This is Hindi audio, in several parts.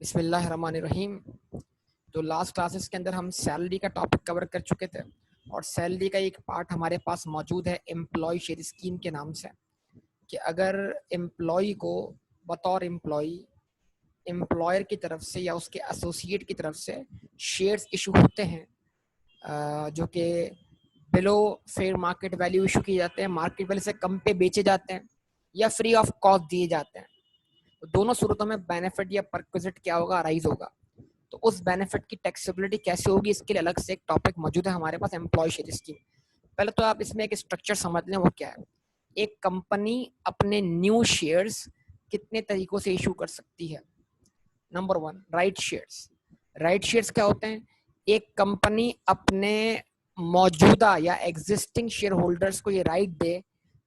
बिस्मिल्लाहिर्रहमानिर्रहीम। तो लास्ट क्लासेस के अंदर हम सैलरी का टॉपिक कवर कर चुके थे और सैलरी का एक पार्ट हमारे पास मौजूद है एम्प्लॉय शेयर स्कीम के नाम से, कि अगर एम्प्लॉय को बतौर एम्प्लॉय एम्प्लॉयर की तरफ से या उसके एसोसिएट की तरफ से शेयर्स इशू होते हैं जो कि below fair market value issue किए जाते हैं, मार्केट वैल्यू से कम पे बेचे जाते हैं या फ्री ऑफ कॉस्ट दिए जाते हैं, तो दोनों सूरतों में बेनिफिट या परक्विजिट क्या होगा, अराइज होगा। तो उस बेनिफिट की टैक्सेबिलिटी कैसे होगी, इसके लिए अलग से एक टॉपिक मौजूद है हमारे पास, एम्प्लॉय शेयर स्कीम। पहले तो आप इसमें एक स्ट्रक्चर समझ लें, वो क्या है। एक कंपनी अपने न्यू शेयर्स कितने तरीकों से इशू कर सकती है। Number one, right shares. Right shares क्या होते हैं? एक कंपनी अपने मौजूदा या एग्जिस्टिंग शेयर होल्डर्स को ये राइट दे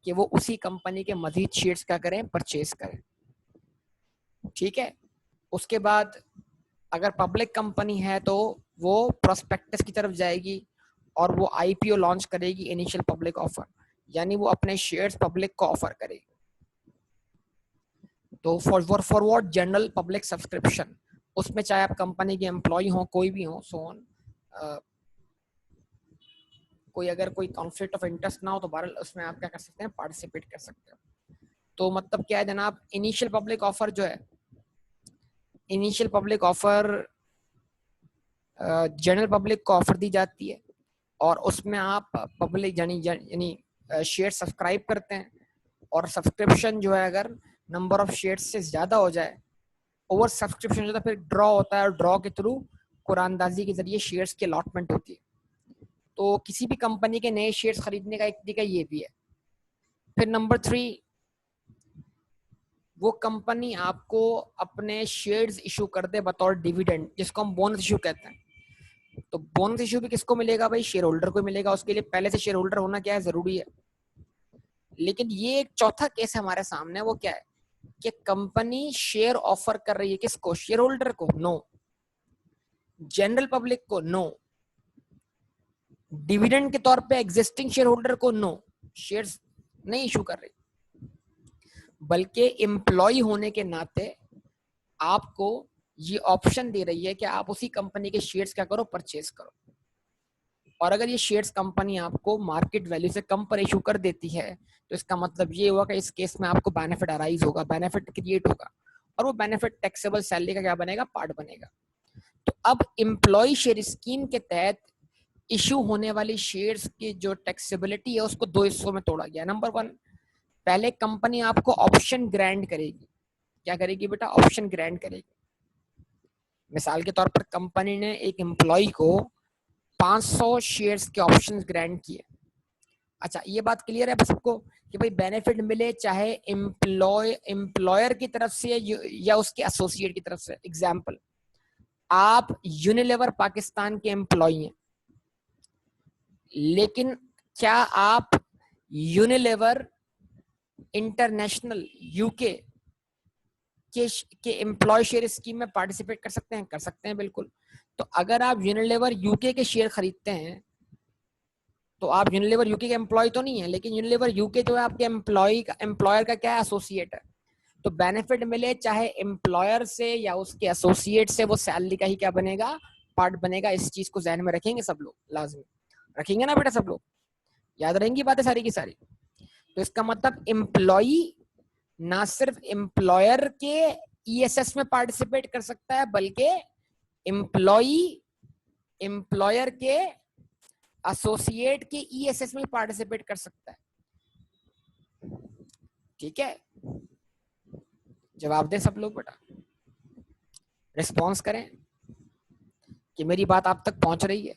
कि वो उसी कंपनी के मजीद शेयर्स क्या करें, परचेज करें। ठीक है। उसके बाद अगर पब्लिक कंपनी है तो वो प्रोस्पेक्टस की तरफ जाएगी और वो आईपीओ लॉन्च करेगी, इनिशियल पब्लिक ऑफर, यानी वो अपने शेयर्स पब्लिक को ऑफर करेगी। तो फॉरवर्ड जनरल पब्लिक सब्सक्रिप्शन, उसमें चाहे आप कंपनी के एम्प्लॉय हो, कोई भी हो, सो ऑन, कोई अगर कोई कॉन्फ्लिक्ट ऑफ इंटरेस्ट ना हो तो बहरहाल उसमें आप क्या कर सकते हैं, पार्टिसिपेट कर सकते हो। तो मतलब क्या है जनाब, इनिशियल पब्लिक ऑफर जो है, initial public offer general public को ऑफर दी जाती है और उसमें आप पब्लिक यानी शेयर सब्सक्राइब करते हैं, और सब्सक्रिप्शन जो है अगर नंबर ऑफ शेयर से ज़्यादा हो जाए, ओवर सब्सक्रिप्शन जो है फिर ड्रॉ होता है और ड्रॉ के थ्रू कुरानदाजी के जरिए शेयर्स की अलॉटमेंट होती है। तो किसी भी कंपनी के नए शेयर्स खरीदने का एक तरीका ये भी है। फिर नंबर थ्री, वो कंपनी आपको अपने शेयर्स इशू कर दे बतौर डिविडेंड, जिसको हम बोनस इशू कहते हैं। तो बोनस इशू भी किसको मिलेगा भाई? शेयर होल्डर को मिलेगा। उसके लिए पहले से शेयर होल्डर होना क्या है, जरूरी है। लेकिन ये एक चौथा केस है हमारे सामने, वो क्या है कि कंपनी शेयर ऑफर कर रही है किसको? शेयर होल्डर को? नो। जनरल पब्लिक को? नो। डिविडेंड के तौर पे एग्जिस्टिंग शेयर होल्डर को? नो। शेयर्स नहीं इशू कर रही, बल्कि एम्प्लॉय होने के नाते आपको ये ऑप्शन दे रही है कि आप उसी कंपनी के शेयर्स क्या करो, परचेज करो। और अगर ये शेयर्स कंपनी आपको मार्केट वैल्यू से कम पर इशू कर देती है तो इसका मतलब ये हुआ कि इस केस में आपको बेनिफिट अराइज होगा, बेनिफिट क्रिएट होगा, और वो बेनिफिट टैक्सेबल सैलरी का क्या बनेगा, पार्ट बनेगा। तो अब एम्प्लॉय शेयर स्कीम के तहत इशू होने वाली शेयर्स की जो टैक्सेबिलिटी है उसको दो हिस्सों में तोड़ा गया। नंबर वन, पहले कंपनी आपको ऑप्शन ग्रांट करेगी। क्या करेगी बेटा? ऑप्शन ग्रांट करेगी। मिसाल के तौर पर कंपनी ने एक एम्प्लॉय को 500 शेयर्स के ऑप्शंस ग्रांट किए। अच्छा, ये बात क्लियर है सबको कि भाई बेनिफिट मिले चाहे एम्प्लॉयर की तरफ से या उसके एसोसिएट की तरफ से। एग्जांपल, आप यूनिलीवर पाकिस्तान के एम्प्लॉय हैं, लेकिन क्या आप यूनिलीवर इंटरनेशनल यूके के एम्प्लॉय शेयर स्कीम में पार्टिसिपेट कर सकते हैं? कर सकते हैं, बिल्कुल। तो अगर आप यूनिलीवर यूके के शेयर खरीदते हैं तो आप यूनिलीवर यूके के एम्प्लॉय तो नहीं है, लेकिन यूनिलीवर यूके जो है आपके एम्प्लॉयर का क्या एसोसिएट है। तो बेनिफिट मिले चाहे एम्प्लॉयर से या उसके एसोसिएट से, वो सैलरी का ही क्या बनेगा, पार्ट बनेगा। इस चीज को ध्यान में रखेंगे सब लोग, लाजमी रखेंगे ना बेटा, सब लोग याद रहेंगी बातें सारी की सारी। तो इसका मतलब एम्प्लॉय ना सिर्फ एम्प्लॉयर के ईएसएस में पार्टिसिपेट कर सकता है, बल्कि एम्प्लॉय एम्प्लॉयर के एसोसिएट के ईएसएस में पार्टिसिपेट कर सकता है। ठीक है, जवाब दें सब लोग बेटा, रिस्पॉन्स करें कि मेरी बात आप तक पहुंच रही है।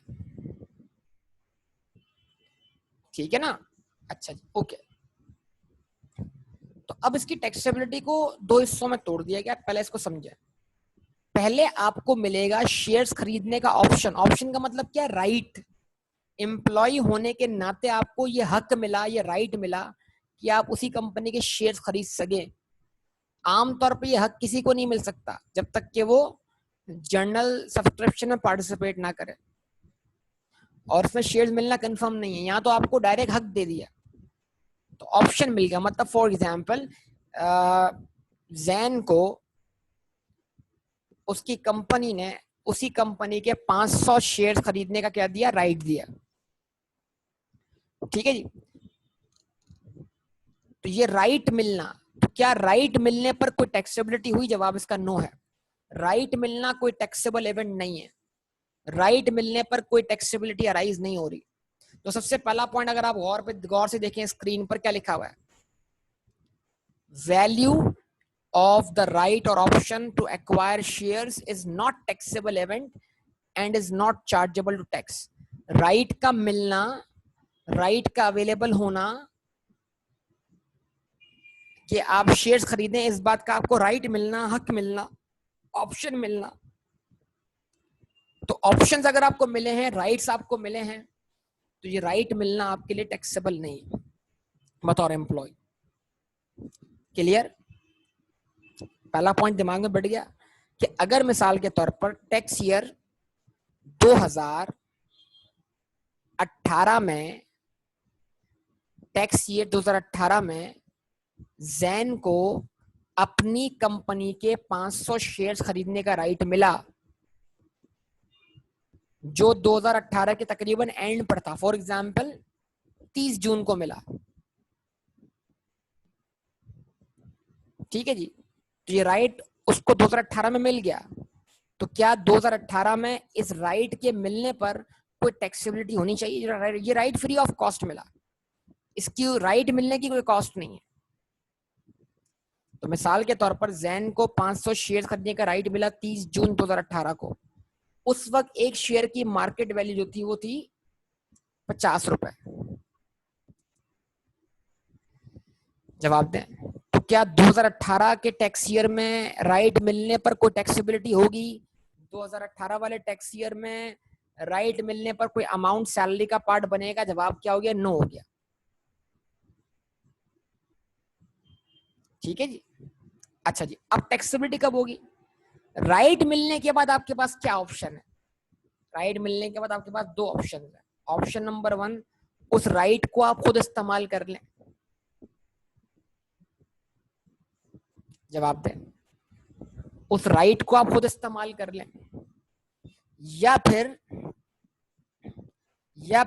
ठीक है ना? अच्छा जी, ओके। तो अब इसकी टैक्सेबिलिटी को दो हिस्सों में तोड़ दिया गया। पहले इसको समझें। पहले आपको मिलेगा शेयर्स खरीदने का ऑप्शन। ऑप्शन का मतलब क्या? राइट। एम्प्लॉय होने के नाते आपको ये हक मिला, ये राइट मिला कि आप उसी कंपनी के शेयर्स खरीद सके। आमतौर पर यह हक किसी को नहीं मिल सकता जब तक कि वो जर्नल सब्सक्रिप्शन में पार्टिसिपेट ना करे और उसमें शेयर्स मिलना कंफर्म नहीं है। यहाँ तो आपको डायरेक्ट हक दे दिया, तो ऑप्शन मिल गया। मतलब फॉर एग्जांपल, जैन को उसकी कंपनी ने उसी कंपनी के 500 शेयर खरीदने का क्या दिया, राइट दिया। ठीक है जी। तो ये राइट मिलना, तो क्या राइट मिलने पर कोई टैक्सेबिलिटी हुई? जवाब इसका नो है। राइट मिलना कोई टैक्सेबल इवेंट नहीं है। राइट मिलने पर कोई टैक्सेबिलिटी अराइज नहीं हो रही। तो सबसे पहला पॉइंट अगर आप गौर से देखें स्क्रीन पर क्या लिखा हुआ है, value of the right or option to acquire shares is not taxable event and is not chargeable to tax। Right का मिलना, राइट का अवेलेबल होना कि आप शेयर्स खरीदें, इस बात का आपको राइट मिलना, हक मिलना, ऑप्शन मिलना। तो ऑप्शंस अगर आपको मिले हैं, राइट्स आपको मिले हैं, तो ये राइट मिलना आपके लिए टैक्सेबल नहीं है बतौर एम्प्लॉय। क्लियर? पहला पॉइंट दिमाग में बैठ गया कि अगर मिसाल के तौर पर टैक्स ईयर 2018 में, टैक्स ईयर 2018 में जैन को अपनी कंपनी के 500 शेयर्स खरीदने का राइट मिला, जो 2018 के तकरीबन एंड पर था, फॉर एग्जांपल 30 जून को मिला। ठीक है जी। तो ये राइट उसको 2018 में मिल गया, तो क्या 2018 में इस राइट के मिलने पर कोई टैक्सेबिलिटी होनी चाहिए? ये राइट फ्री ऑफ कॉस्ट मिला, इसकी राइट मिलने की कोई कॉस्ट नहीं है। तो मिसाल के तौर पर जैन को 500 शेयर खरीदने का राइट मिला 30 जून 2018 को। उस वक्त एक शेयर की मार्केट वैल्यू जो थी वो थी 50 रुपए। जवाब दें। तो क्या 2018 के टैक्स ईयर में राइट मिलने पर कोई टैक्सेबिलिटी होगी? 2018 वाले टैक्स ईयर में राइट मिलने पर कोई अमाउंट सैलरी का पार्ट बनेगा? जवाब क्या हो गया? नो हो गया। ठीक है जी। अच्छा जी, अब टैक्सेबिलिटी कब होगी? राइट मिलने के बाद आपके पास क्या ऑप्शन है? राइट मिलने के बाद आपके पास दो ऑप्शन है। ऑप्शन नंबर 1, उस राइट को आप खुद इस्तेमाल कर लें। जवाब दें। उस राइट को आप खुद इस्तेमाल कर लें, या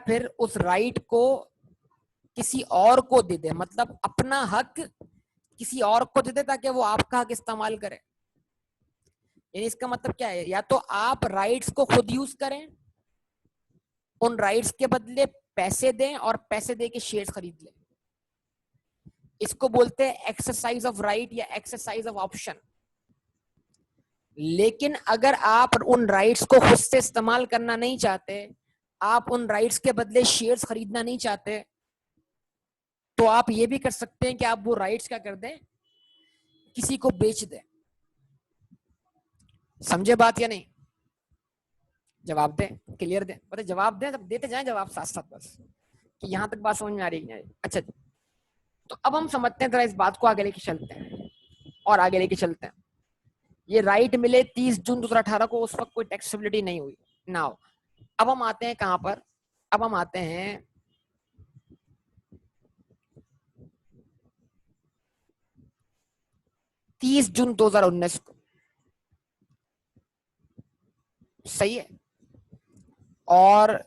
फिर उस राइट को किसी और को दे दे, मतलब अपना हक किसी और को दे दे ताकि वो आपका हक इस्तेमाल करे। यानी इसका मतलब क्या है? या तो आप राइट्स को खुद यूज करें, उन राइट्स के बदले पैसे दें और पैसे दे के शेयर्स खरीद लें। इसको बोलते हैं एक्सरसाइज ऑफ राइट या एक्सरसाइज ऑफ ऑप्शन। लेकिन अगर आप उन राइट्स को खुद से इस्तेमाल करना नहीं चाहते, आप उन राइट्स के बदले शेयर्स खरीदना नहीं चाहते, तो आप ये भी कर सकते हैं कि आप वो राइट्स क्या कर दें, किसी को बेच दें। समझे बात या नहीं? जवाब दें, क्लियर दें, मतलब जवाब दें, देते जाएं जवाब साथ साथ, बस कि यहां तक बात समझ में आ रही है। अच्छा, तो अब हम समझते हैं, जरा इस बात को आगे लेके चलते हैं और आगे लेके चलते हैं। ये राइट मिले 30 जून 2018 को, उस वक्त कोई टैक्सेबिलिटी नहीं हुई। नाउ अब हम आते हैं कहां पर? अब हम आते हैं 30 जून 2019 को। सही है। और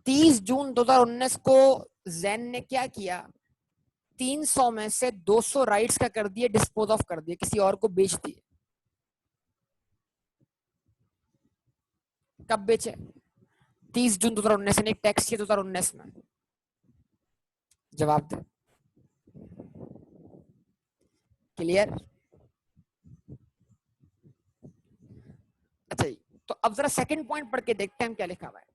30 जून 2019 को जैन ने क्या किया? 300 में से 200 राइट्स का कर दिए, डिस्पोज ऑफ कर दिए, किसी और को बेच दिए। कब बेचे? 30 जून 2019 ने, टैक्स ईयर 2019 में। जवाब दे। क्लियर? अच्छा, तो अब जरा सेकंड पॉइंट पढ़ के देखते हैं क्या लिखा हुआ है।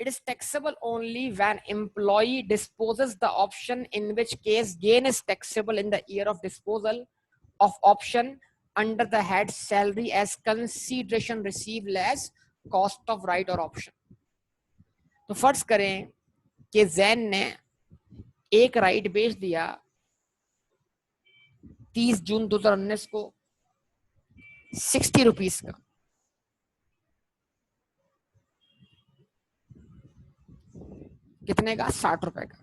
It is taxable only when employee disposes the option, in which case gain is taxable in the year of disposal of option under the head salary as consideration received as cost of right or option। तो फर्ज करें कि जैन ने एक राइट बेच दिया 30 जून 2019 को 60 रुपीज का। कितने का? 60 रुपए का।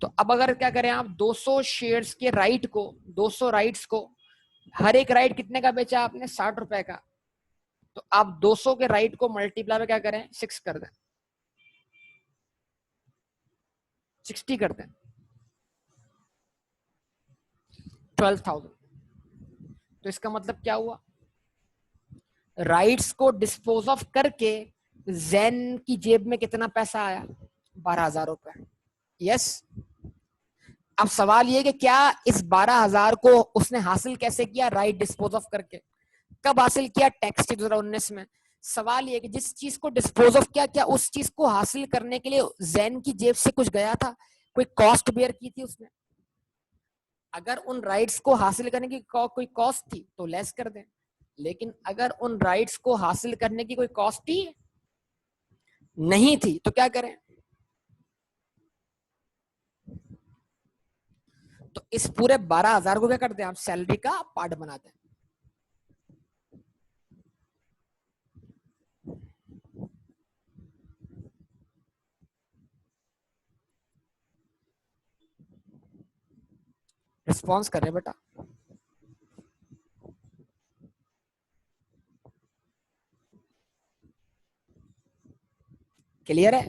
तो अब अगर क्या करें आप, 200 शेयर्स के राइट को, 200 राइट्स को हर एक राइट कितने का बेचा आपने? 60 रुपए का। तो आप 200 के राइट को मल्टीप्लाई में क्या करें? 6 कर दें, 60 कर दें, 12,000। तो इसका मतलब क्या हुआ? राइट्स को डिस्पोज ऑफ करके जैन की जेब में कितना पैसा आया? 12,000 रुपए। यस। अब सवाल ये कि क्या इस 12,000 को उसने हासिल कैसे किया? राइट डिस्पोज ऑफ करके। कब हासिल किया? टैक्स 2019 में। सवाल ये कि जिस चीज को डिस्पोज ऑफ किया, क्या उस चीज को हासिल करने के लिए जैन की जेब से कुछ गया था? कोई कॉस्ट बेयर की थी उसने? अगर उन राइट्स को हासिल करने की कोई कॉस्ट थी तो लेस कर दें, लेकिन अगर उन राइट्स को हासिल करने की कोई कॉस्ट ही नहीं थी तो क्या करें? तो इस पूरे 12,000 को क्या करते हैं? आप सैलरी का पार्ट बनाते हैं। रिस्पॉन्स कर रहे बेटा? क्लियर है?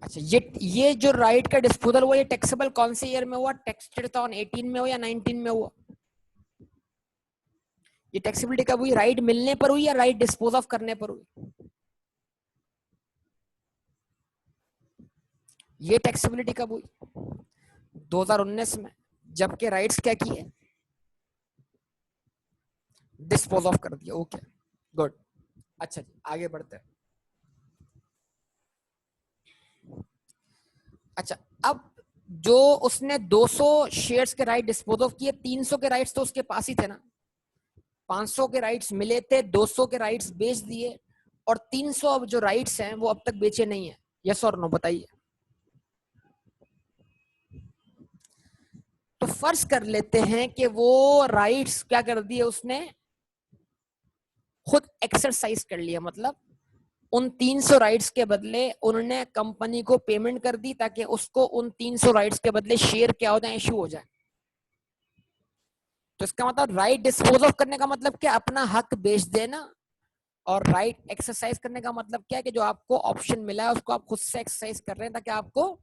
अच्छा, ये जो राइट का डिस्पोजल हुआ, ये टैक्सेबल कौन से ईयर में हुआ? टैक्स 18 में हुआ या 19 में हुआ? ये टैक्सेबिलिटी कब हुई? राइट मिलने पर हुई या राइट डिस्पोज ऑफ करने पर हुई? ये टैक्सेबिलिटी कब हुई? 2019 में। जबकि राइट्स क्या किए? डिस्पोज ऑफ कर दिया। Okay, good. अच्छा जी, आगे बढ़ते हैं। अच्छा, अब जो उसने 200 शेयर्स के राइट डिस्पोज ऑफ किए, 300 के राइट्स तो उसके पास ही थे ना। 500 के राइट्स मिले थे, 200 के राइट्स बेच दिए, और 300 अब जो राइट्स हैं वो अब तक बेचे नहीं है। यस और नो बताइए। तो फर्ज कर लेते हैं कि वो राइट्स क्या कर दिए उसने? खुद एक्सरसाइज कर लिया। मतलब उन 300 राइट्स के बदले उन्होंने कंपनी को पेमेंट कर दी ताकि उसको उन 300 राइट्स के बदले शेयर क्या हो जाए? इश्यू हो जाए। तो इसका मतलब राइट डिस्पोज ऑफ करने का मतलब क्या? अपना हक बेच देना। और राइट एक्सरसाइज करने का मतलब क्या है? कि जो आपको ऑप्शन मिला है उसको आप खुद से एक्सरसाइज कर रहे हैं ताकि आपको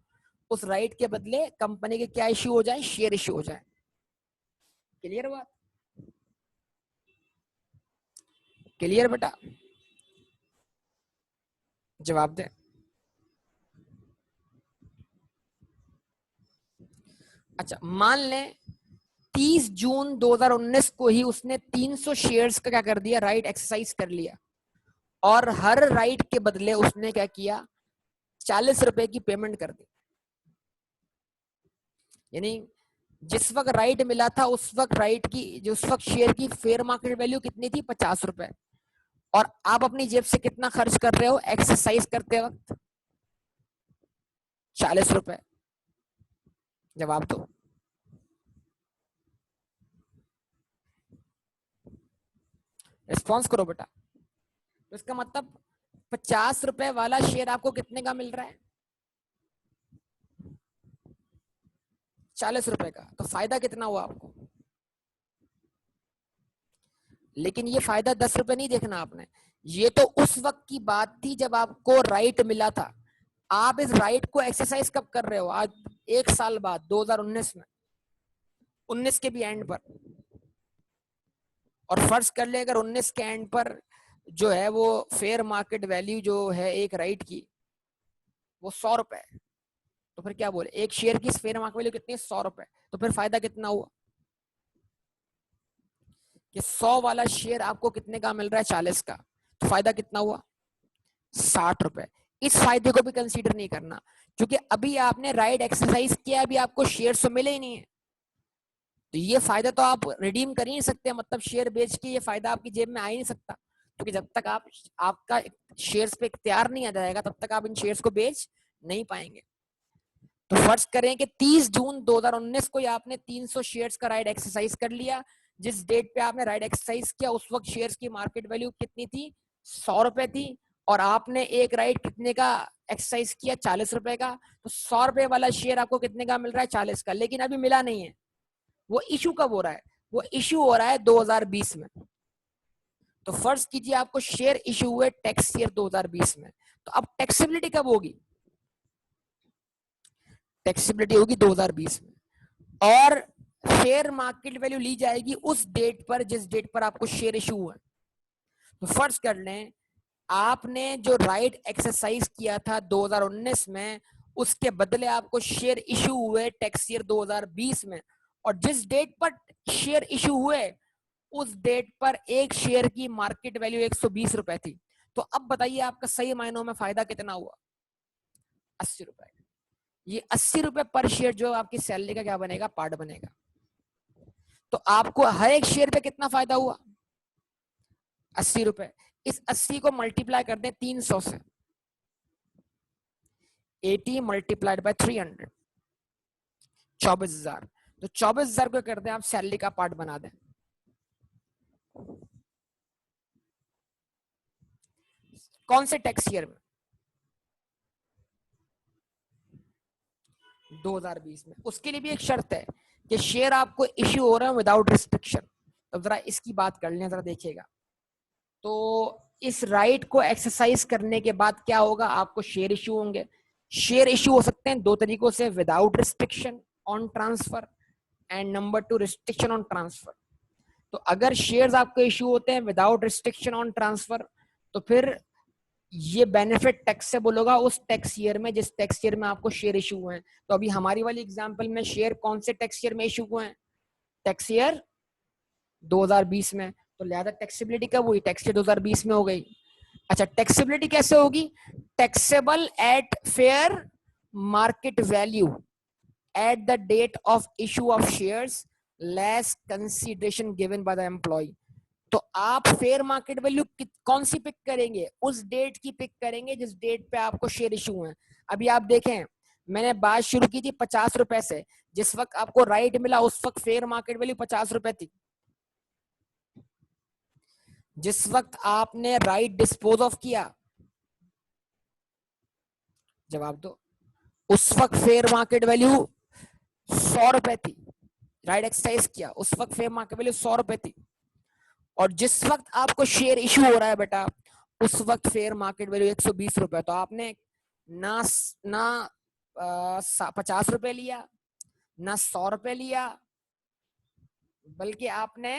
उस राइट के बदले कंपनी के क्या इश्यू हो जाए? शेयर इश्यू हो जाए। क्लियर बात? क्लियर बेटा? जवाब दे। अच्छा, मान लें 30 जून 2019 को ही उसने 300 शेयर्स का क्या कर दिया? राइट एक्सरसाइज कर लिया। और हर राइट के बदले उसने क्या किया? 40 रुपए की पेमेंट कर दी। यानी जिस वक्त राइट मिला था उस वक्त राइट की, जो उस वक्त शेयर की फेयर मार्केट वैल्यू कितनी थी? 50 रुपए। और आप अपनी जेब से कितना खर्च कर रहे हो एक्सरसाइज करते वक्त? 40 रुपए। जवाब दो। रिस्पॉन्स करो बेटा। तो इसका मतलब 50 रुपए वाला शेयर आपको कितने का मिल रहा है? 40 रुपए का। तो फायदा कितना हुआ आपको? लेकिन ये फायदा 10 रुपए नहीं देखना आपने। ये तो उस वक्त की बात थी जब आपको राइट मिला था। आप इस राइट को एक्सरसाइज कब कर रहे हो? आज 1 साल बाद, 2019 में, 19 के भी एंड पर। और फर्ज कर ले अगर 19 के एंड पर जो है वो फेयर मार्केट वैल्यू जो है एक राइट की वो 100 रुपए है, तो फिर क्या बोले? एक शेयर की फेयर मार्केट वैल्यू कितनी? 100 रुपए। तो फिर फायदा कितना हुआ? कि 100 वाला शेयर आपको कितने का मिल रहा है? 40 का। तो फायदा कितना हुआ? 60 रुपए। इस फायदे को भी कंसीडर नहीं करना, क्योंकि अभी आपने राइट एक्सरसाइज किया, अभी आपको शेयर तो मिले ही नहीं है। तो ये फायदा तो आप रिडीम कर ही नहीं सकते। मतलब शेयर बेच के ये फायदा आपकी जेब में आ ही नहीं सकता, क्योंकि जब तक आप आपका शेयर्स पे इख्तियार नहीं आ जाएगा तब तक आप इन शेयर्स को बेच नहीं पाएंगे। तो फर्ज करें कि 30 जून 2019 को आपने 300 शेयर्स का राइट एक्सरसाइज कर लिया। जिस डेट पे आपने राइट एक्सरसाइज किया उस वक्त शेयर्स की मार्केट वैल्यू कितनी थी? 100 रुपए थी। और आपने एक राइट कितने का एक्सरसाइज किया, 40 रुपए का, तो 100 रुपए वाला शेयर आपको कितने का मिल रहा है, 40 का, लेकिन अभी मिला नहीं है। वो इशू कब हो रहा है, वो इशू हो रहा है 2020 में। तो फर्ज कीजिए आपको शेयर इशू हुए टैक्स ईयर 2020 में, तो अब टैक्सेबिलिटी कब होगी, टैक्सेबिलिटी होगी 2020 में, और शेयर मार्केट वैल्यू ली जाएगी उस डेट पर जिस डेट पर आपको शेयर इशू हुआ। तो फर्ज कर लें आपने जो राइट एक्सरसाइज किया था 2019 में, उसके बदले आपको शेयर इशू हुए टैक्स ईयर 2020 में, और जिस डेट पर शेयर इशू हुए उस डेट पर एक शेयर की मार्केट वैल्यू 120 रुपए थी। तो अब बताइए आपका सही मायनों में फायदा कितना हुआ, 80 रुपए। ये 80 रुपए पर शेयर जो आपकी सैलरी का क्या बनेगा, पार्ट बनेगा। तो आपको हर एक शेयर पे कितना फायदा हुआ, 80 रुपए। इस 80 को मल्टीप्लाई कर दें 300 से, 80 मल्टीप्लाइड बाय 300, 24,000। तो 24,000 को कर दें आप सैलरी का पार्ट बना दें। कौन से टैक्स ईयर में, 2020 में। उसके लिए भी एक शर्त है कि शेयर आपको इश्यू हो रहा है विदाउट रिस्ट्रिक्शन। तो जरा इसकी बात कर लें, जरा देखिएगा। तो इस राइट को एक्सरसाइज करने के बाद क्या होगा, आपको शेयर इश्यू होंगे। शेयर इश्यू हो सकते हैं दो तरीकों से, without restriction on transfer and number 2 restriction on transfer. तो अगर शेयर्स आपको इश्यू होते हैं विदाउट रिस्ट्रिक्शन ऑन ट्रांसफर, तो फिर ये बेनिफिट टैक्सेबल होगा उस टैक्स ईयर में जिस टैक्स ईयर में आपको शेयर इशू हुए हैं। तो अभी हमारी वाली एग्जांपल में शेयर कौन से टैक्स ईयर में इशू हुए हैं, टैक्स ईयर 2020 में। तो लिहाजा टैक्सेबिलिटी कब हुई, टैक्स ईयर 2020 में हो गई। अच्छा, टैक्सेबिलिटी कैसे होगी, taxable at fair market value at the date of issue of shares less consideration given by the employ. तो आप फेयर मार्केट वैल्यू कौन सी पिक करेंगे, उस डेट की पिक करेंगे जिस डेट पे आपको शेयर इशू है। अभी आप देखें, मैंने बात शुरू की थी 50 रुपए से, जिस वक्त आपको राइट मिला उस वक्त फेयर मार्केट वैल्यू 50 रुपए थी। जिस वक्त आपने राइट डिस्पोज ऑफ किया, जवाब दो, उस वक्त फेयर मार्केट वैल्यू 100 रुपए थी। राइट एक्सरसाइज किया उस वक्त फेयर मार्केट वैल्यू 100 रुपए थी, और जिस वक्त आपको शेयर इशू हो रहा है बेटा उस वक्त फेयर मार्केट वैल्यू 120 रुपए। तो आपने ना 50 रुपए लिया, ना 100 रुपए लिया, बल्कि आपने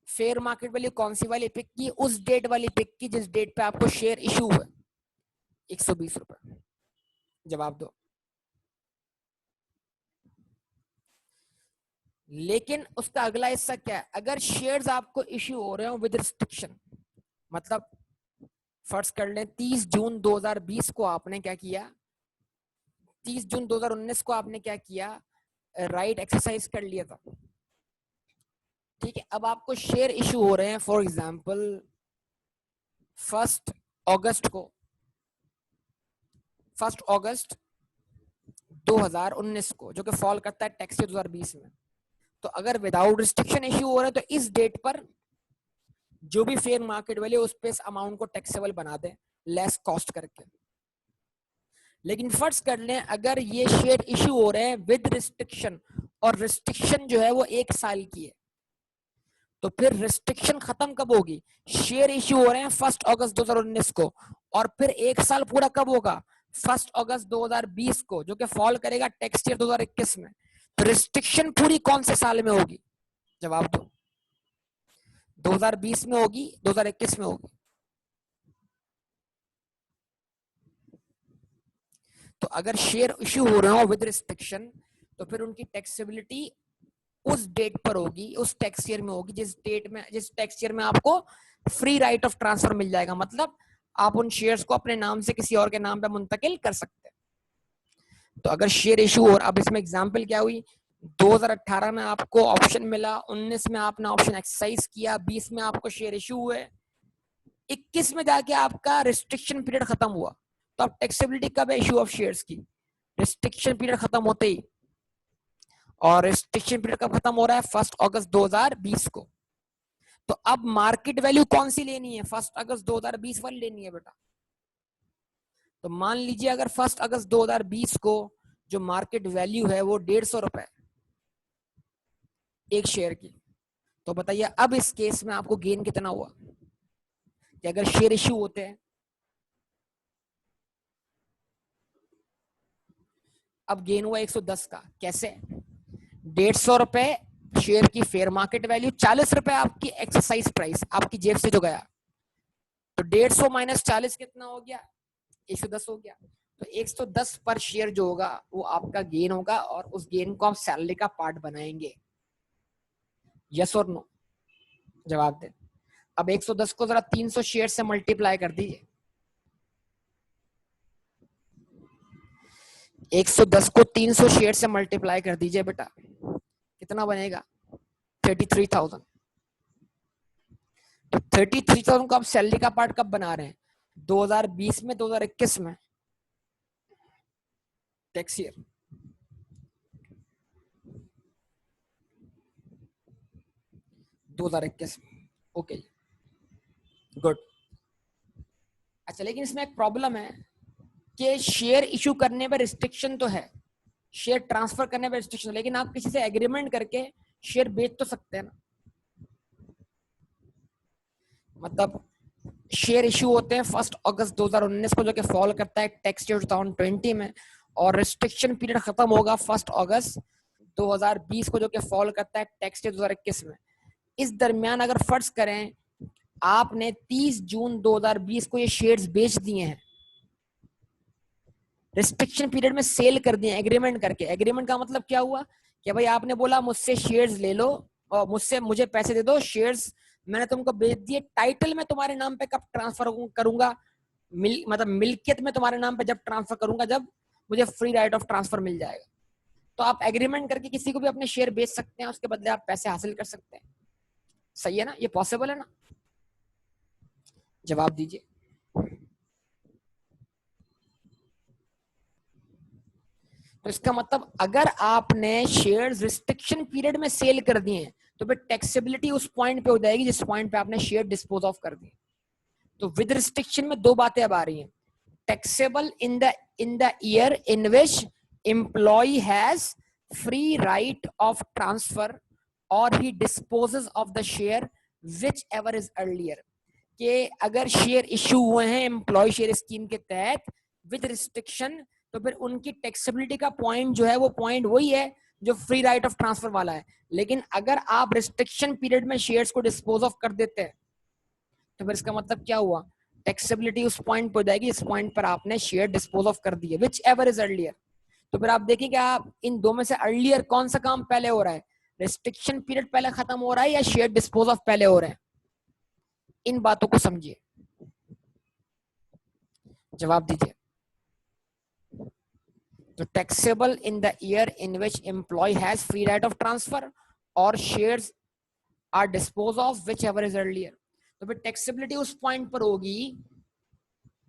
फेयर मार्केट वैल्यू कौन सी वाली पिक की, उस डेट वाली पिक की जिस डेट पे आपको शेयर इशू हुआ, 120 रुपए। जवाब दो। लेकिन उसका अगला हिस्सा क्या है, अगर शेयर्स आपको इश्यू हो रहे हो विद रिस्ट्रिक्शन, मतलब फर्ज कर लें 30 जून 2020 को आपने क्या किया, 30 जून 2019 को आपने क्या किया, राइट एक्सरसाइज कर लिया था, ठीक है। अब आपको शेयर इशू हो रहे हैं फॉर एग्जांपल 1 अगस्त को, 1 अगस्त 2019 को, जो कि फॉल करता है टैक्स 2020 में। तो अगर विदाउट रिस्ट्रिक्शन इशू हो रहे हैं तो इस डेट पर जो भी फेयर मार्केट वैल्यू उस पे इस अमाउंट को टैक्सेबल बना दें लेस कॉस्ट करके। लेकिन फर्ज कर लें अगर ये शेयर इशू हो रहे हैं विद रिस्ट्रिक्शन, और रिस्ट्रिक्शन जो है वो 1 साल की है, तो फिर रिस्ट्रिक्शन खत्म कब होगी, शेयर इशू हो रहे हैं 1 अगस्त 2019 को, और फिर 1 साल पूरा कब होगा, 1 अगस्त 2020 को, जो कि फॉल करेगा टैक्स ईयर 2021 में। तो रिस्ट्रिक्शन पूरी कौन से साल में होगी, जवाब दो, 2020 में होगी, 2021 में होगी। तो अगर शेयर इशू हो रहे हो विद रिस्ट्रिक्शन, तो फिर उनकी टैक्सेबिलिटी उस डेट पर होगी, उस टैक्स ईयर में होगी जिस टैक्स ईयर में आपको फ्री राइट ऑफ ट्रांसफर मिल जाएगा, मतलब आप उन शेयर्स को अपने नाम से किसी और के नाम पे मुंतकिल कर सकते हैं। तो अगर शेयर इशू, और अब इसमें एग्जांपल क्या हुई, 2018 में आपको ऑप्शन मिला, 19 में आपने ऑप्शन एक्सरसाइज किया, 20 में आपको शेयर इशू हुए, 21 में जाके आपका रिस्ट्रिक्शन पीरियड खत्म हुआ। तो अब टैक्सेबिलिटी कब है इशू ऑफ शेयर्स की, रिस्ट्रिक्शन पीरियड खत्म होते ही। और रिस्ट्रिक्शन पीरियड कब खत्म हो रहा है, 1 अगस्त 2020 को। तो अब मार्केट वैल्यू कौन सी लेनी है? 1 अगस्त 2020 वाली लेनी है बेटा। तो मान लीजिए अगर 1 अगस्त 2020 को जो मार्केट वैल्यू है वो 150 रुपए एक शेयर की, तो बताइए अब इस केस में आपको गेन कितना हुआ? कि अगर शेयर इश्यू होते हैं, अब गेन हुआ 110 का। कैसे? 150 रुपए शेयर की फेयर मार्केट वैल्यू, 40 रुपए आपकी एक्सरसाइज प्राइस आपकी जेब से जो गया, तो 150 माइनस 40 कितना हो गया? 110 हो गया। तो 110 पर शेयर जो होगा वो आपका गेन होगा, और उस गेन को आप सैलरी का पार्ट बनाएंगे। यस और नो? जवाब दे। अब 110 को जरा 300 शेयर से मल्टीप्लाई कर दीजिए। 110 को 300 शेयर से मल्टीप्लाई कर दीजिए बेटा, कितना बनेगा? 33,000। तो 33,000 को आप सैलरी का पार्ट कब बना रहे हैं? 2020 में, 2021 में? Tax year. Okay, good. अच्छा, लेकिन इसमें एक प्रॉब्लम है कि शेयर इशू करने पर रिस्ट्रिक्शन तो है, शेयर ट्रांसफर करने पर रिस्ट्रिक्शन, लेकिन आप किसी से एग्रीमेंट करके शेयर बेच तो सकते हैं ना। मतलब शेयर इशू होते हैं 1 अगस्त 2019 को, जो कि फॉल करता है टैक्स ईयर 2020 में, और रिस्ट्रिक्शन पीरियड खत्म होगा 1 अगस्त 2020 को, जो कि फॉल करता है टैक्स ईयर 2021 में। इस दरमियान अगर फर्ज करें आपने 30 जून 2020 को ये शेयर्स बेच दिए हैं, रिस्ट्रिक्शन पीरियड में सेल कर दिए एग्रीमेंट करके। एग्रीमेंट का मतलब क्या हुआ कि भाई आपने बोला मुझसे शेयर्स ले लो और मुझे पैसे दे दो, शेयर्स मैंने तुमको बेच दिए, टाइटल में तुम्हारे नाम पे कब ट्रांसफर करूंगा? मतलब मिल्कियत में तुम्हारे नाम पे जब ट्रांसफर करूंगा, जब मुझे फ्री राइट ऑफ ट्रांसफर मिल जाएगा। तो आप एग्रीमेंट करके किसी को भी अपने शेयर बेच सकते हैं, उसके बदले आप पैसे हासिल कर सकते हैं। सही है ना? ये पॉसिबल है ना? जवाब दीजिए। तो इसका मतलब अगर आपने शेयर्स रिस्ट्रिक्शन पीरियड में सेल कर दिए तो फिर टैक्सेबिलिटी उस पॉइंट पे हो जाएगी जिस पॉइंट पे आपने शेयर डिस्पोज ऑफ कर दिए। तो विद रिस्ट्रिक्शन में दो बातें अब आ रही हैं। Taxable in the year in which employ has free right of transfer और he disposes of the share whichever is earlier. कि अगर शेयर इश्यू हुए हैं एम्प्लॉय शेयर स्कीम के तहत विद रिस्ट्रिक्शन, तो फिर उनकी टैक्सेबिलिटी का पॉइंट जो है वो पॉइंट वही है जो फ्री राइट ऑफ ट्रांसफर वाला है। लेकिन अगर आप रिस्ट्रिक्शन पीरियड में शेयर्स को डिस्पोज ऑफ कर देते हैं तो फिर इसका मतलब क्या हुआ? टैक्सेबिलिटी उस पॉइंट पर हो जाएगी इस पॉइंट पर आपने शेयर डिस्पोज ऑफ कर दिए, विच एवर इज अर्लियर। तो फिर आप देखिए कि आप इन दो में से अर्लियर कौन सा काम पहले हो रहा है? रिस्ट्रिक्शन पीरियड पहले खत्म हो रहा है या शेयर डिस्पोज ऑफ पहले हो रहे हैं? इन बातों को समझिए, जवाब दीजिए। तो taxable in the year in which employ has free right of transfer और shares are dispose of whichever is earlier. तो फिर टैक्सेबिलिटी उस पॉइंट पर होगी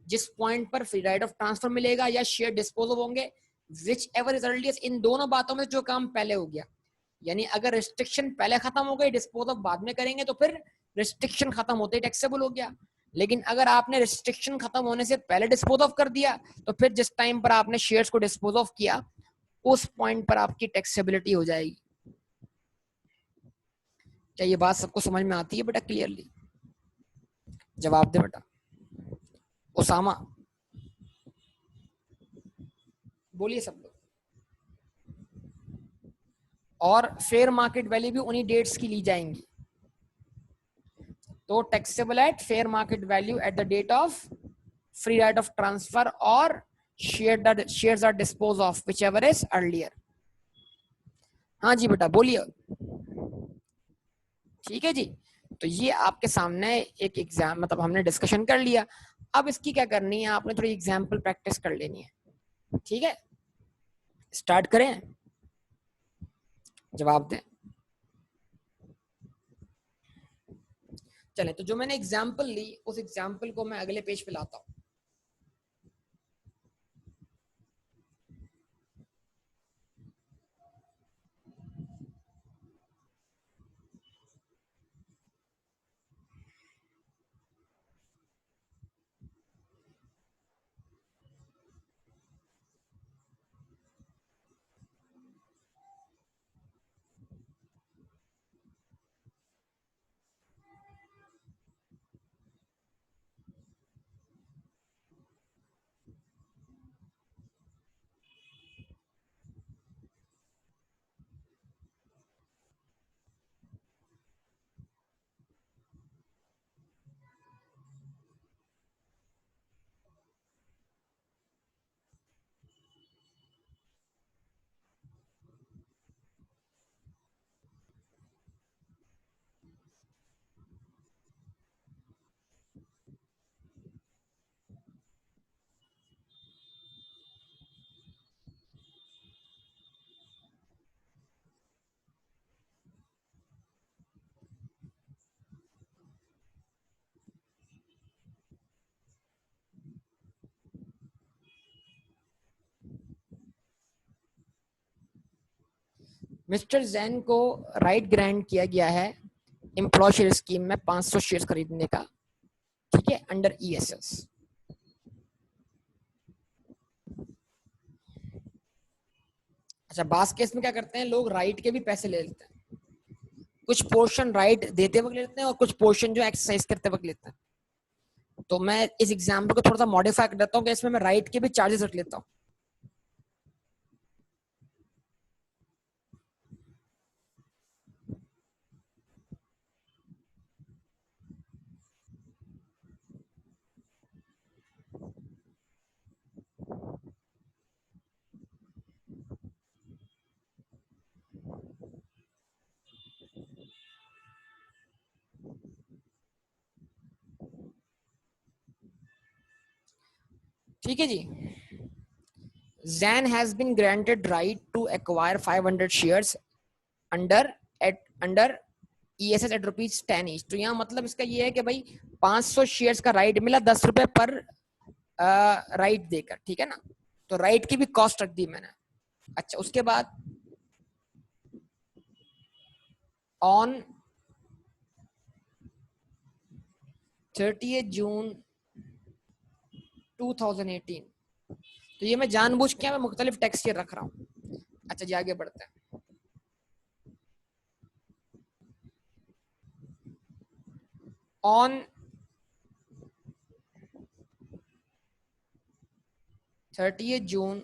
जिस पॉइंट पर फ्री राइट ऑफ ट्रांसफर मिलेगा या शेयर डिस्पोज ऑफ होंगे, विच एवर इज अर्लियर। इन दोनों बातों में जो काम पहले हो गया, यानी अगर रिस्ट्रिक्शन पहले खत्म हो गई, डिस्पोज ऑफ बाद में करेंगे, तो फिर रिस्ट्रिक्शन खत्म होते ही टैक्सेबल हो गया। लेकिन अगर आपने रिस्ट्रिक्शन खत्म होने से पहले डिस्पोज ऑफ कर दिया, तो फिर जिस टाइम पर आपने शेयर्स को डिस्पोज ऑफ किया उस पॉइंट पर आपकी टैक्सेबिलिटी हो जाएगी। क्या ये बात सबको समझ में आती है बेटा क्लियरली? जवाब दे बेटा। उसामा, बोलिए सब लोग। और फेयर मार्केट वैल्यू भी उन्हीं डेट्स की ली जाएंगी। तो taxable at fair market value at the date of free right of transfer और shares are dispose of whichever is earlier. हाँ जी बेटा बोलिए। ठीक है जी। तो ये आपके सामने एक एग्जाम, मतलब हमने डिस्कशन कर लिया। अब इसकी क्या करनी है, आपने थोड़ी एग्जाम्पल प्रैक्टिस कर लेनी है। ठीक है, स्टार्ट करें? जवाब दें। चले, तो जो मैंने एग्जाम्पल ली उस एग्जाम्पल को मैं अगले पेज पे लाता हूं। मिस्टर जैन को राइट ग्रांट किया गया है एम्प्लॉय शेयर स्कीम में 500 शेयर खरीदने का, ठीक है, अंडर ईएसएस। अच्छा, बास केस में क्या करते हैं लोग, राइट के भी पैसे ले लेते हैं, कुछ पोर्शन राइट देते वक्त लेते हैं और कुछ पोर्शन जो एक्सरसाइज करते वक्त लेते हैं। तो मैं इस एग्जाम्पल को थोड़ा सा मॉडिफाई कर देता हूँ कि इसमें मैं राइट के भी चार्जेस रख लेता हूँ। ठीक है जी। Zan has been granted right to acquire 500 shares under under ESS at rupees 10 each। तो यहाँ मतलब इसका ये है कि भाई 500 शेयर्स का राइट मिला 10 रुपए पर राइट देकर, ठीक है ना। तो राइट की भी कॉस्ट रख दी मैंने। अच्छा, उसके बाद ऑन 30 जून 2018, तो ये मैं जानबूझ के मैं मुख्तलिफ टैक्स ईयर रख रहा हूँ। अच्छा जी, आगे बढ़ते हैं। On 30 June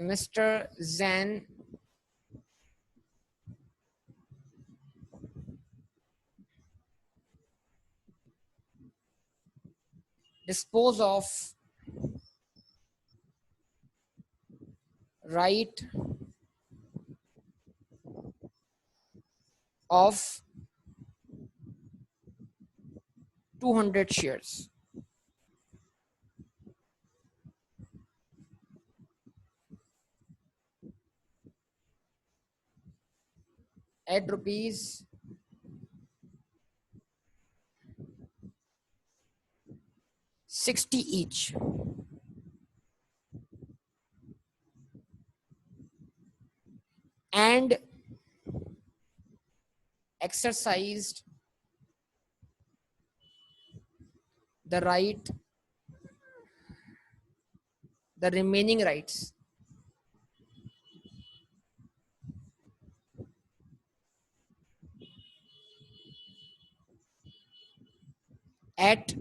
mister Jain dispose of right of 200 shares at rupees 60 each, and exercised the right, the remaining rights at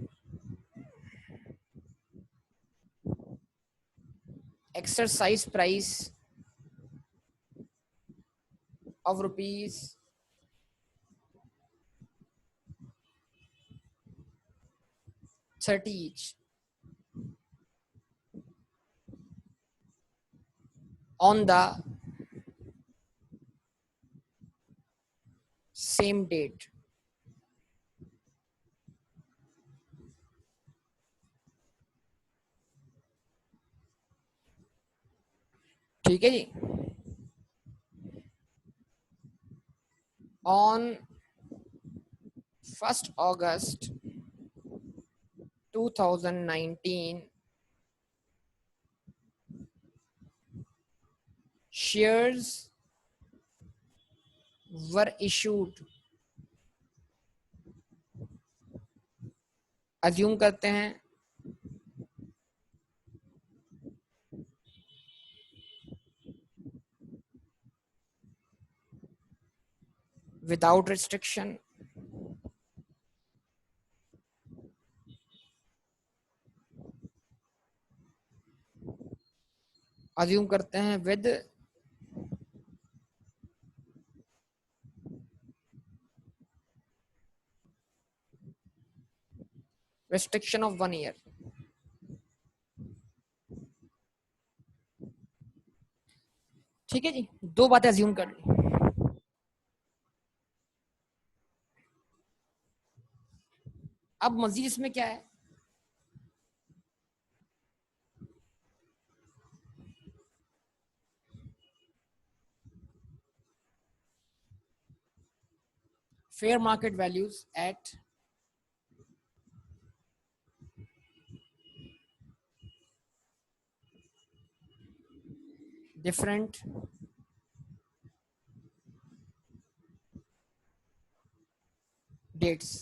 exercise price of rupees 30 each on the same date। ठीक है जी। on 1st August 2019 shares were issued, assume करते हैं विदाउट रिस्ट्रिक्शन, अज्यूम करते हैं विद restriction of 1 year। ठीक है जी, दो बातें अज्यूम कर ली। अब मजीद इसमें क्या है, fair market values at different dates.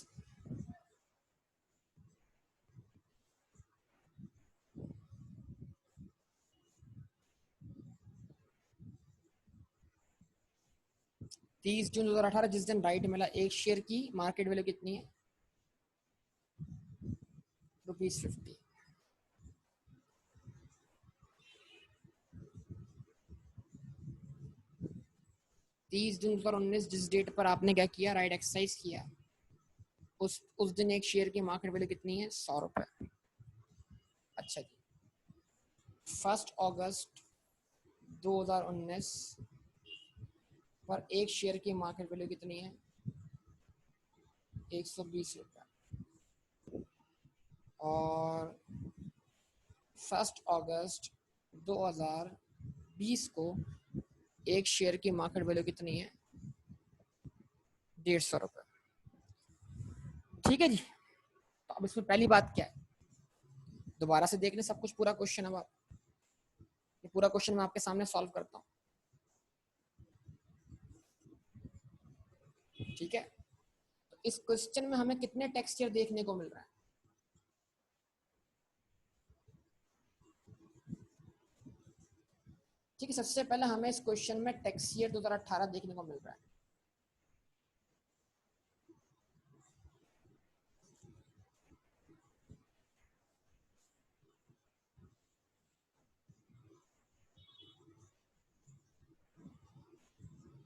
तीस जून 2018 जिस दिन राइट मिला, एक शेयर की मार्केट वैल्यू कितनी है? ₹50। 30 जून 2019 जिस डेट पर आपने क्या किया, राइट एक्सरसाइज किया, उस दिन एक शेयर की मार्केट वैल्यू कितनी है? ₹100। अच्छा जी, 1 अगस्त 2019 पर एक शेयर की मार्केट वैल्यू कितनी है? ₹120। और 1 अगस्त 2020 को एक शेयर की मार्केट वैल्यू कितनी है? ₹150। ठीक है जी। तो अब इसमें पहली बात क्या है, दोबारा से देख लें सब कुछ, पूरा क्वेश्चन। अब आप ये पूरा क्वेश्चन मैं आपके सामने सॉल्व करता हूँ, ठीक है। तो इस क्वेश्चन में हमें कितने टेक्सचर देखने को मिल रहा है? ठीक है, सबसे पहले हमें इस क्वेश्चन में टैक्स ईयर 2018 देखने को मिल रहा है।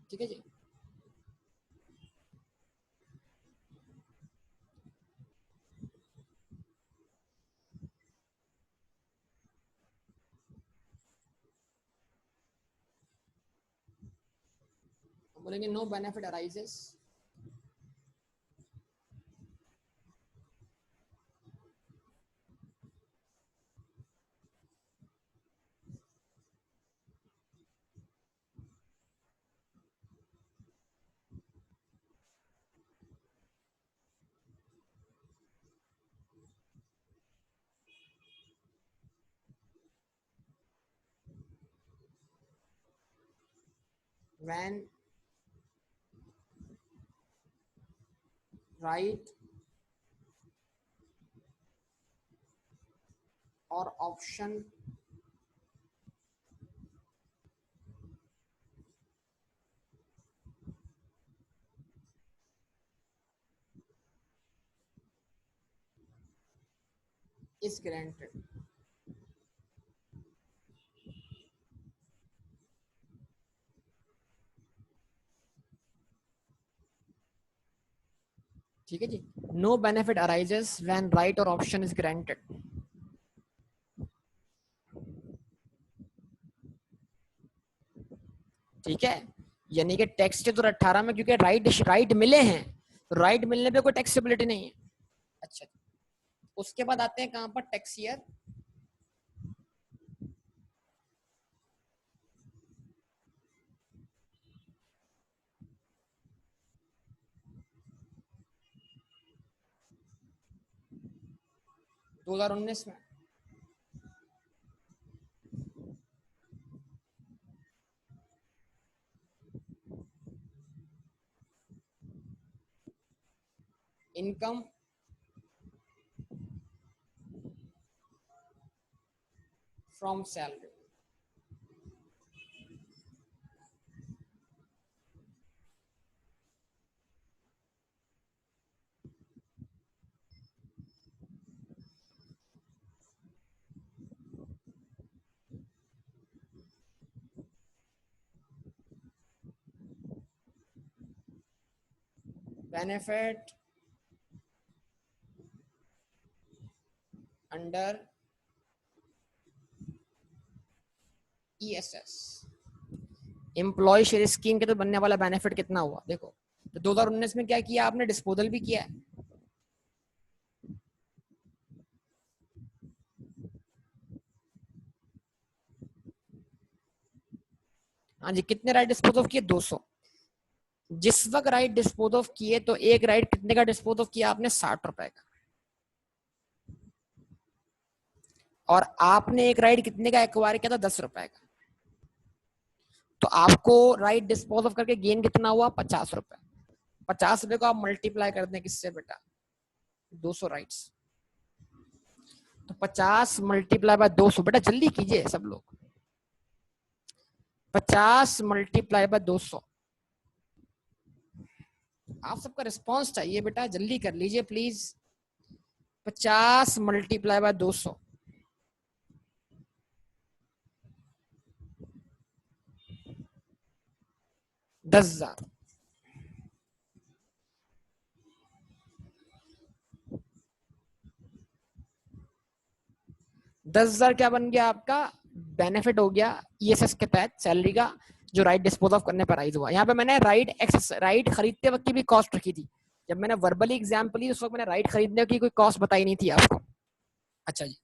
ठीक है जी। बोलेंगे no benefit arises when right और ऑप्शन is granted। ठीक है जी। No benefit arises when right और ऑप्शन इज ग्रांटेड। ठीक है, यानी कि टैक्स के 2018 में क्योंकि राइट मिले हैं, राइट मिलने पे कोई टैक्सेबिलिटी नहीं है। अच्छा, उसके बाद आते हैं कहां पर? टैक्स ईयर 2019 में। Income from salary. Benefit under ESS, employ share scheme के तो बनने वाला बेनिफिट कितना हुआ देखो। तो 2019 में क्या किया आपने? डिस्पोजल भी किया है। हाँ जी, कितने राइट डिस्पोज ऑफ किए? 200। जिस वक्त राइट डिस्पोज ऑफ किए तो एक राइट कितने का डिस्पोज ऑफ किया आपने? ₹60 का। और आपने एक राइट कितने का एक्वायर किया था? ₹10 का। तो आपको राइट डिस्पोज ऑफ करके गेन कितना हुआ? 50 रुपए। 50 रुपए को आप मल्टीप्लाई कर दें किससे बेटा? 200 राइट्स। तो 50 मल्टीप्लाई बाय 200, बेटा जल्दी कीजिए सब लोग। 50 मल्टीप्लाई बाय 200। आप सबका रिस्पॉन्स चाहिए बेटा, जल्दी कर लीजिए प्लीज। 50 multiply by 200, 10,000। 10,000 क्या बन गया आपका? बेनिफिट हो गया ईएसएस के तहत सैलरी का, जो राइट डिस्पोज ऑफ करने पर राइज हुआ। यहाँ पे मैंने राइट खरीदते वक्त की भी कॉस्ट रखी थी। जब मैंने वर्बली एग्जाम्पल ली उस वक्त मैंने राइट खरीदने की कोई कॉस्ट बताई नहीं थी आपको। अच्छा जी,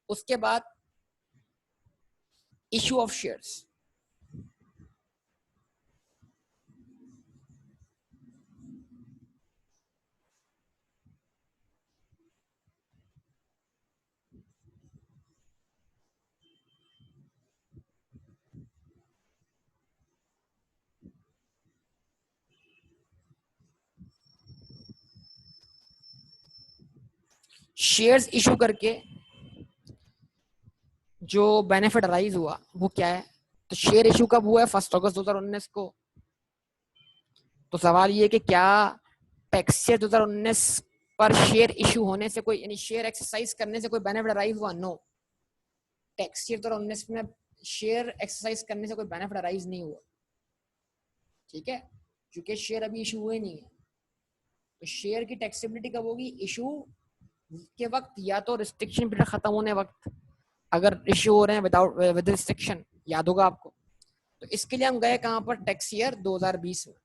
उसके बाद issue of shares. Shares issue करके जो बेनिफिट राइज हुआ वो क्या है? तो शेयर इशू कब हुआ है? 1 अगस्त 2019 को। तो सवाल ये कि क्या टैक्स ईयर 2019 पर शेयर इशू होने से कोई, यानी शेयर एक्सरसाइज करने से कोई बेनिफिट राइज हुआ? नो। टैक्स ईयर 2019 में शेयर एक्सरसाइज करने से कोई बेनिफिट राइज नहीं हुआ। ठीक है, क्योंकि शेयर अभी इशू हुए नहीं है। तो शेयर की टैक्सेबिलिटी कब होगी? इशू के वक्त, या तो रिस्ट्रिक्शन पीरियड खत्म होने वक्त, अगर इशू हो रहे हैं विदाउट विद रिस्ट्रिक्शन, याद होगा आपको। तो इसके लिए हम गए कहां पर? टैक्स ईयर 2020 में।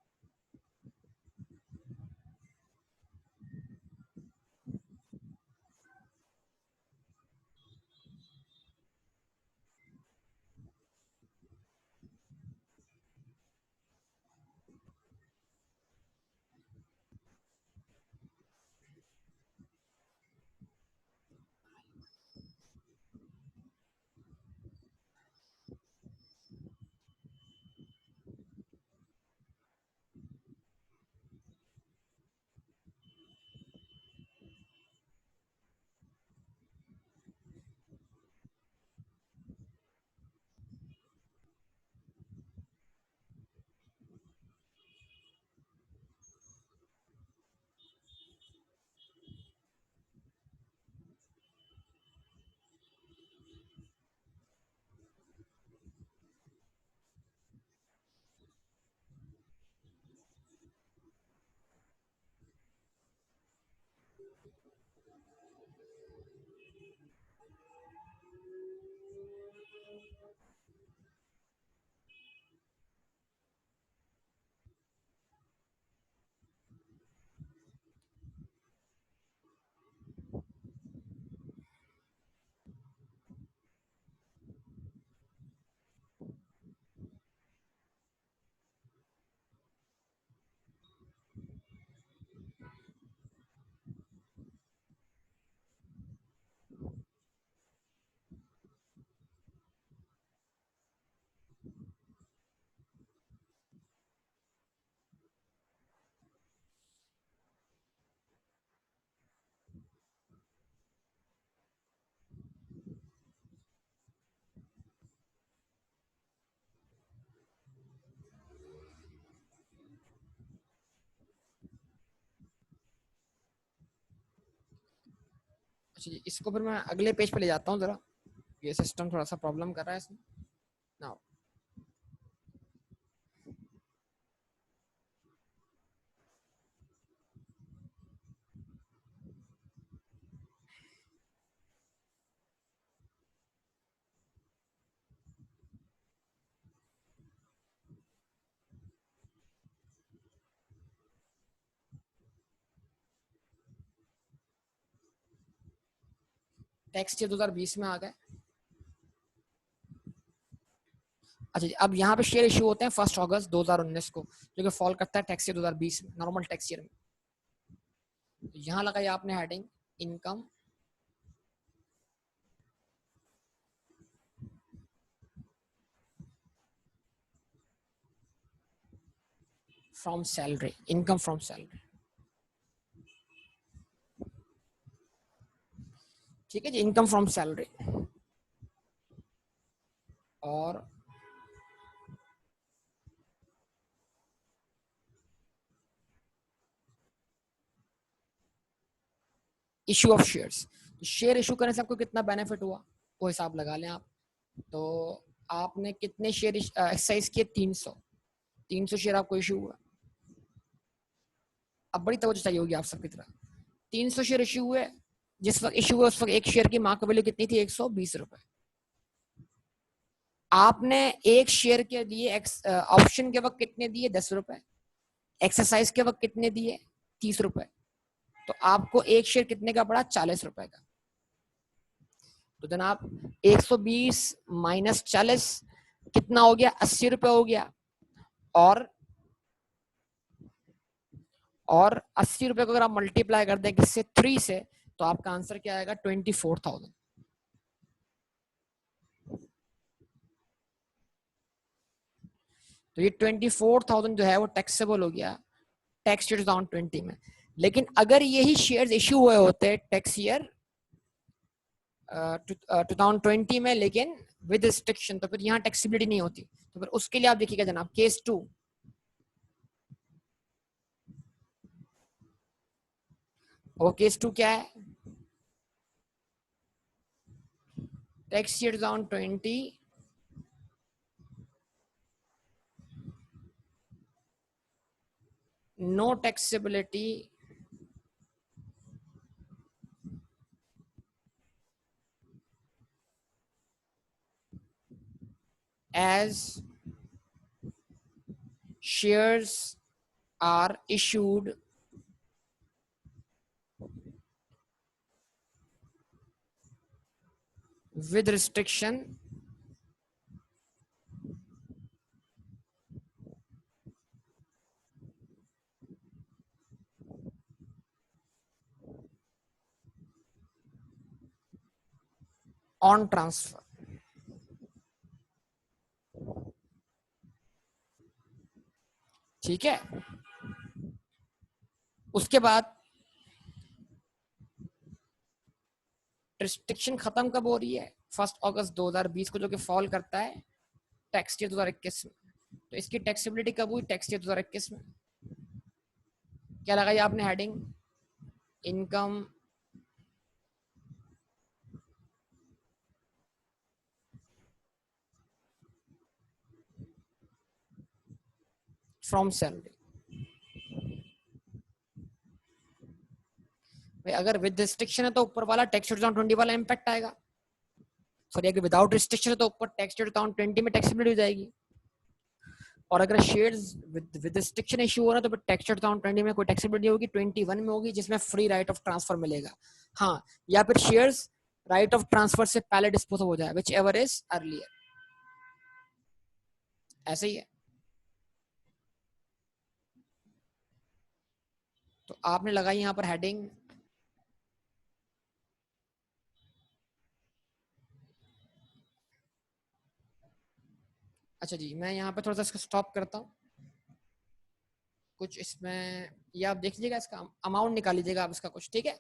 अच्छा जी, इसको फिर मैं अगले पेज पे ले जाता हूँ जरा। ये सिस्टम थोड़ा सा प्रॉब्लम कर रहा है इसमें। नाउ टैक्स ईयर 2020 में आ गए। अच्छा जी, अब यहाँ पे शेयर इशू होते हैं 1 अगस्त 2019 को, जो कि फॉल करता है टैक्स ईयर 2020 में, नॉर्मल टैक्स ईयर में। तो यहाँ लगाई आपने heading income from salary, income from salary. ठीक है जी, इनकम फ्रॉम सैलरी। और issue of shares, share issue करने से आपको कितना बेनिफिट हुआ वो हिसाब लगा लें आप। तो आपने कितने शेयर एक्सरसाइज किए? 300 शेयर आपको इशू हुआ। अब बड़ी तवज्जो चाहिए होगी आप सबकी तरह। 300 शेयर इशू हुए, जिस वक्त इशू हुआ उस वक्त एक शेयर की मार्केट वैल्यू कितनी थी? 120 रुपए। आपने एक शेयर के लिए ऑप्शन के वक्त कितने दिए? 10 रुपए। एक्सरसाइज के वक्त कितने दिए? 30 रुपए। तो आपको एक शेयर कितने का पड़ा? 40 रुपए का। तो जनाब 120 माइनस 40 कितना हो गया? 80 रुपए हो गया। और 80 रुपए को अगर आप मल्टीप्लाई कर दें किससे? 3 से, तो आपका आंसर क्या आएगा? 24,000। तो ये 24,000 जो है वो टैक्सेबल हो गया टैक्स ईयर 2020 में। लेकिन अगर यही शेयर्स इश्यू हुए होते टैक्स ईयर 2020 में लेकिन विद रिस्ट्रिक्शन, तो फिर यहाँ टैक्सेबिलिटी नहीं होती। तो फिर उसके लिए आप देखिएगा जनाब केस 2। वो केस 2 क्या है? Tax year 2020 no taxability as shares are issued with restriction on transfer। ठीक है, उसके बाद रिस्ट्रिक्शन खत्म कब हो रही है? 1 अगस्त 2020 को, जो कि फॉल करता है टैक्स ईयर 2021 में। तो इसकी टैक्सेबिलिटी कब हुई? टैक्स ईयर 2021 में। क्या लगाई आपने हेडिंग? Income from salary. अगर विद रिस्ट्रिक्शन है तो ऊपर वाला टैक्स 2020 वाला इम्पैक्ट आएगा। सॉरी, अगर विदाउट रिस्ट्रिक्शन है तो ऊपर टैक्स 2020 में टैक्सेबिलिटी हो जाएगी। और अगर शेयर्स विद रिस्ट्रिक्शन इशू हो रहा है तो फिर टैक्स 2020 में कोई टैक्सेबिलिटी होगी, 21 में होगी, जिसमें फ्री राइट ऑफ ट्रांसफर मिलेगा। हाँ, या फिर शेयर्स राइट ऑफ ट्रांसफर से पहले डिस्पोज हो जाए, विच एवर इज अर्लियर। ऐसे ही है। तो आपने लगाई यहाँ पर हेडिंग अच्छा जी, मैं यहाँ पे थोड़ा सा इसको स्टॉप करता हूँ। कुछ इसमें ये आप देख लीजिएगा, इसका अमाउंट निकाल लीजिएगा आप इसका कुछ, ठीक है।